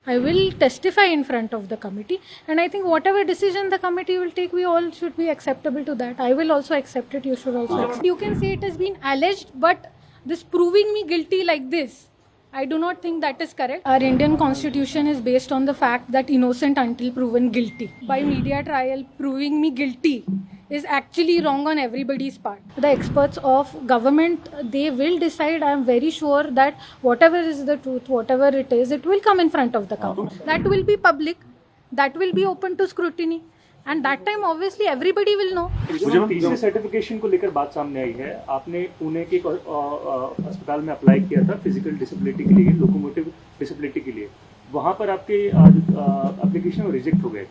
I will testify in front of the committee, and I think whatever decision the committee will take, we all should be acceptable to that. I will also accept it. You should also accept. You can say it has been alleged, but this proving me guilty like this, I do not think that is correct. Our Indian constitution is based on the fact that innocent until proven guilty. By media trial, proving me guilty is actually wrong on everybody's part. The experts of government, they will decide. I am very sure that whatever is the truth, whatever it is, it will come in front of the government. That will be public, that will be open to scrutiny. And that time obviously everybody will know. तीसरे certification को लेकर बात सामने आई है, आपने पुणे के अस्पताल में अप्लाई किया था फिजिकल डिसेबिलिटी के लिए, लोकोमोटिव डिसेबिलिटी के लिए, वहाँ पर आपके एप्लीकेशन रिजेक्ट हो गए।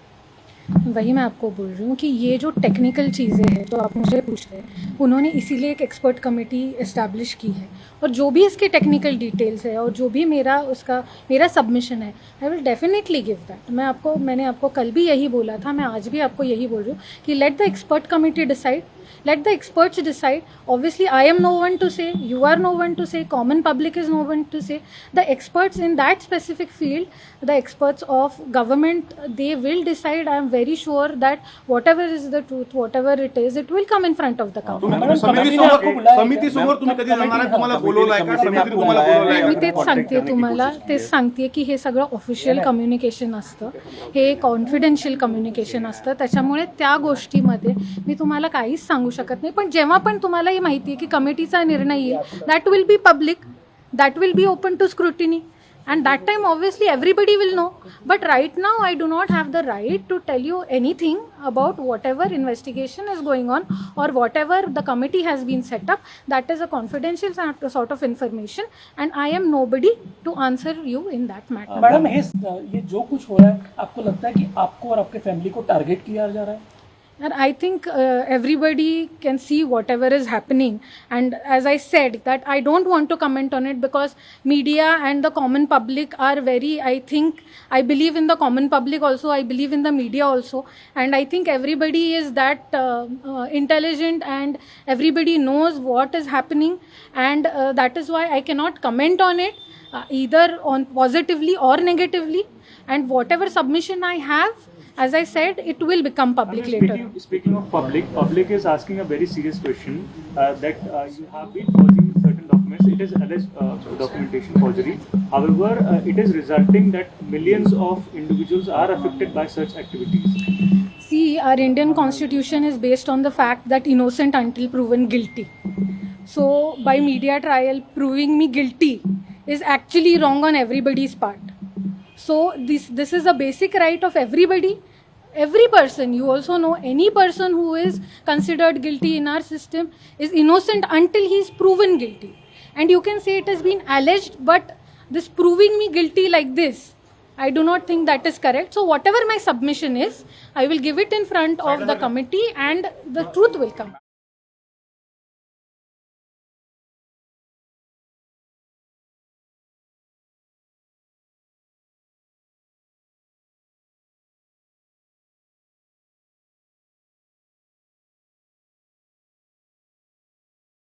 वही मैं आपको बोल रही हूँ कि ये जो टेक्निकल चीज़ें हैं तो आप मुझे पूछ रहे हैं, उन्होंने इसीलिए एक एक्सपर्ट कमेटी इस्टेब्लिश की है, और जो भी इसके टेक्निकल डिटेल्स है और जो भी मेरा सबमिशन है, I will definitely give that. मैंने आपको कल भी यही बोला था, मैं आज भी आपको यही बोल रही हूँ कि let the expert committee decide, let the experts decide. Obviously I am no one to say, you are no one to say, common public is no one to say. The experts in that specific field, the experts of government, they will decide. I am very sure that whatever is the truth, whatever it is, it will come in front of the government. समिती समोर तुम्ही कधी जाणार आहे, तुम्हाला बोलवलंय का? समितीने तुम्हाला बोलवलंय का? मी तेच सांगते की हे सगळं ऑफिशियल कम्युनिकेशन असतं, हे कॉन्फिडेन्शियल कम्युनिकेशन असतं, त्याच्यामुळे त्या गोष्टीमध्ये मी तुम्हाला काहीच सांगू शकत नाही. पण जेव्हा पण तुम्हाला ही माहिती आहे की कमिटीचा निर्णय येईल, that will be public, that will be open to scrutiny, and that time obviously everybody will know. But right now I do not have the right to tell you anything about whatever investigation is going on or whatever the committee has been set up. That is a confidential sort of information, and I am nobody to answer you in that matter. Madam ये जो कुछ हो रहा है, आपको लगता है कि आपको और आपके फैमिली को टारगेट किया जा रहा है? And I think everybody can see whatever is happening, and as I said that I don't want to comment on it because media and the common public are very, I believe in the common public also, I believe in the media also, and I think everybody is that intelligent and everybody knows what is happening, and that is why I cannot comment on it either on positively or negatively, and whatever submission I have, as I said, it will become public later. Speaking of public is asking a very serious question that you have been forging certain documents. It is alleged documentation forgery. However, it is resulting that millions of individuals are affected by such activities. See, our Indian constitution is based on the fact that innocent until proven guilty. So, by media trial, proving me guilty is actually wrong on everybody's part. So this is a basic right of everybody, every person. You also know any person who is considered guilty in our system is innocent until he is proven guilty. And you can say it has been alleged, but this proving me guilty like this, I do not think that is correct. So whatever my submission is, I will give it in front of the committee and the truth will come.